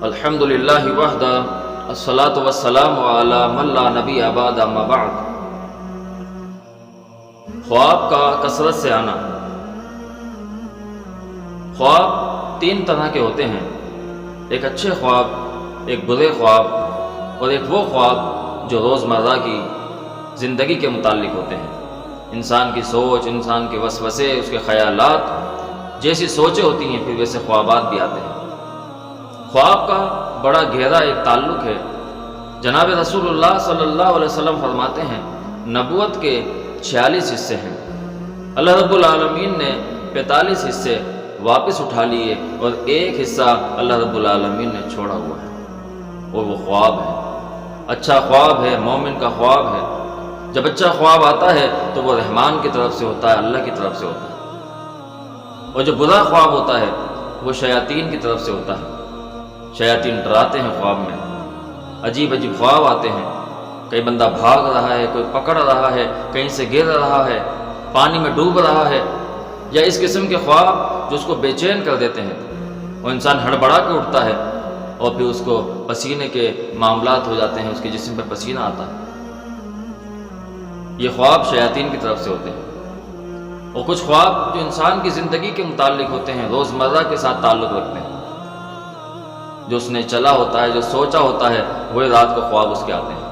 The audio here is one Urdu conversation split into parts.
الحمدللہ وحدہ الصلاۃ والسلام علی من لا نبی بعد اما بعد۔ خواب کا کثرت سے آنا۔ خواب تین طرح کے ہوتے ہیں، ایک اچھے خواب، ایک برے خواب اور ایک وہ خواب جو روزمرہ کی زندگی کے متعلق ہوتے ہیں۔ انسان کی سوچ، انسان کے وسوسے، اس کے خیالات جیسی سوچیں ہوتی ہیں، پھر ویسے خوابات بھی آتے ہیں۔ خواب کا بڑا گہرا ایک تعلق ہے۔ جناب رسول اللہ صلی اللہ علیہ وسلم فرماتے ہیں نبوت کے 46 حصے ہیں، اللہ رب العالمین نے 45 حصے واپس اٹھا لیے اور ایک حصہ اللہ رب العالمین نے چھوڑا ہوا ہے، اور وہ خواب ہے۔ اچھا خواب ہے، مومن کا خواب ہے۔ جب اچھا خواب آتا ہے تو وہ رحمان کی طرف سے ہوتا ہے، اللہ کی طرف سے ہوتا ہے، اور جو برا خواب ہوتا ہے وہ شیاطین کی طرف سے ہوتا ہے۔ شیاطین ڈراتے ہیں خواب میں، عجیب عجیب خواب آتے ہیں، کئی بندہ بھاگ رہا ہے، کوئی پکڑ رہا ہے، کہیں سے گر رہا ہے، پانی میں ڈوب رہا ہے، یا اس قسم کے خواب جو اس کو بے چین کر دیتے ہیں، اور انسان ہڑبڑا کے اٹھتا ہے اور پھر اس کو پسینے کے معاملات ہو جاتے ہیں، اس کے جسم پہ پسینہ آتا ہے۔ یہ خواب شیاطین کی طرف سے ہوتے ہیں۔ اور کچھ خواب جو انسان کی زندگی کے متعلق ہوتے ہیں، روزمرہ کے ساتھ تعلق رکھتے ہیں، جو اس نے چلا ہوتا ہے، جو سوچا ہوتا ہے، وہی رات کو خواب اس کے آتے ہیں۔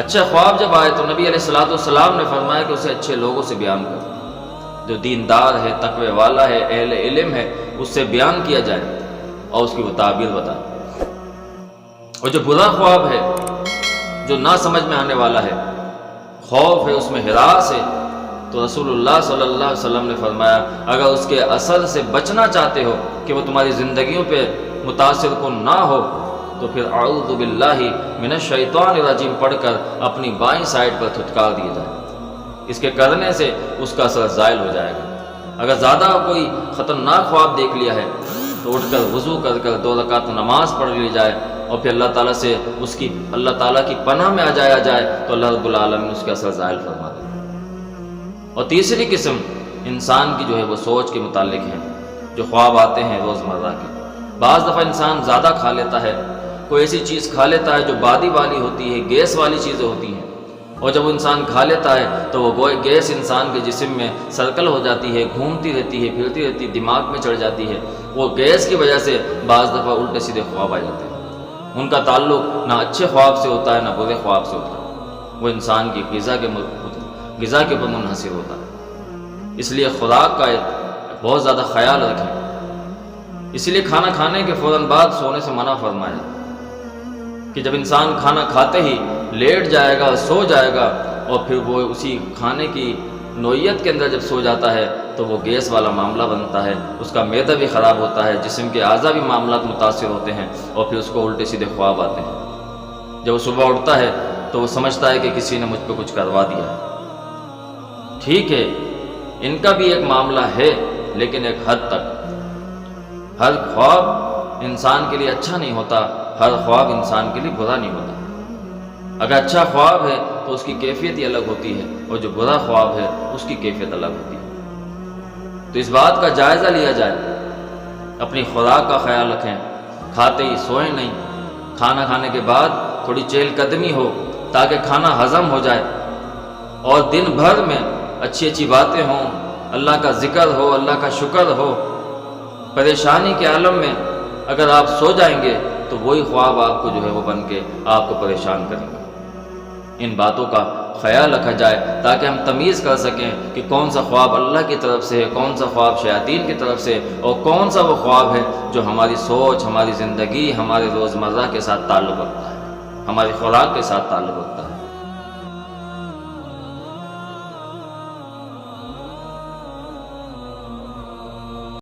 اچھا خواب جب آئے تو نبی علیہ الصلوۃ والسلام نے فرمایا کہ اسے اچھے لوگوں سے بیان کر، جو دیندار ہے، تقوی والا ہے، اہل علم ہے، اس سے بیان کیا جائے اور اس کی وہ تعبیر بتائے۔ اور جو برا خواب ہے، جو نہ سمجھ میں آنے والا ہے، خوف ہے، اس میں ہراس ہے، تو رسول اللہ صلی اللہ علیہ وسلم نے فرمایا اگر اس کے اثر سے بچنا چاہتے ہو کہ وہ تمہاری زندگیوں پہ متاثر کن نہ ہو، تو پھر اعوذ باللہ من الشیطان الرجیم پڑھ کر اپنی بائیں سائڈ پر تھتکار دیا جائے۔ اس کے کرنے سے اس کا اثر زائل ہو جائے گا۔ اگر زیادہ کوئی خطرناک خواب دیکھ لیا ہے تو اٹھ کر وضو کر کر 2 رکعت نماز پڑھ لی جائے، اور پھر اللہ تعالیٰ سے اللہ تعالیٰ کی پناہ میں آ جائے تو اللہ رب العالمین اس کا اثر زائل فرما دے۔ اور تیسری قسم انسان کی جو ہے وہ سوچ کے متعلق ہے، جو خواب آتے ہیں روزمرہ کے۔ بعض دفعہ انسان زیادہ کھا لیتا ہے، کوئی ایسی چیز کھا لیتا ہے جو بادی والی ہوتی ہے، گیس والی چیزیں ہوتی ہیں، اور جب وہ انسان کھا لیتا ہے تو وہ گیس انسان کے جسم میں سرکل ہو جاتی ہے، گھومتی رہتی ہے، پھرتی رہتی ہے، دماغ میں چڑھ جاتی ہے۔ وہ گیس کی وجہ سے بعض دفعہ الٹے سیدھے خواب آ جاتے ہیں۔ ان کا تعلق نہ اچھے خواب سے ہوتا ہے، نہ برے خواب سے ہوتا ہے، وہ انسان کی غذا کے اوپر منحصر ہوتا ہے۔ اس لیے خوراک کا بہت زیادہ خیال رکھیں۔ اس لیے کھانا کھانے کے فوراً بعد سونے سے منع فرمایا کہ جب انسان کھانا کھاتے ہی لیٹ جائے گا، سو جائے گا، اور پھر وہ اسی کھانے کی نوعیت کے اندر جب سو جاتا ہے تو وہ گیس والا معاملہ بنتا ہے، اس کا معدہ بھی خراب ہوتا ہے، جسم کے اعضاء بھی معاملات متاثر ہوتے ہیں، اور پھر اس کو الٹے سیدھے خواب آتے ہیں۔ جب وہ صبح اٹھتا ہے تو وہ سمجھتا ہے کہ کسی نے مجھ پہ کچھ کروا دیا ہے۔ ٹھیک ہے، ان کا بھی ایک معاملہ ہے، لیکن ایک حد تک۔ ہر خواب انسان کے لیے اچھا نہیں ہوتا، ہر خواب انسان کے لیے برا نہیں ہوتا۔ اگر اچھا خواب ہے تو اس کی کیفیت ہی الگ ہوتی ہے، اور جو برا خواب ہے اس کی کیفیت الگ ہوتی ہے۔ تو اس بات کا جائزہ لیا جائے، اپنی خوراک کا خیال رکھیں، کھاتے ہی سوئیں نہیں، کھانا کھانے کے بعد تھوڑی چہل قدمی ہو تاکہ کھانا ہضم ہو جائے، اور دن بھر میں اچھی اچھی باتیں ہوں، اللہ کا ذکر ہو، اللہ کا شکر ہو۔ پریشانی کے عالم میں اگر آپ سو جائیں گے تو وہی خواب آپ کو جو ہے وہ بن کے آپ کو پریشان کریں گے۔ ان باتوں کا خیال رکھا جائے تاکہ ہم تمیز کر سکیں کہ کون سا خواب اللہ کی طرف سے ہے، کون سا خواب شیاطین کی طرف سے، اور کون سا وہ خواب ہے جو ہماری سوچ، ہماری زندگی، ہمارے روزمرہ کے ساتھ تعلق رکھتا ہے، ہماری خوراک کے ساتھ تعلق رکھتا ہے۔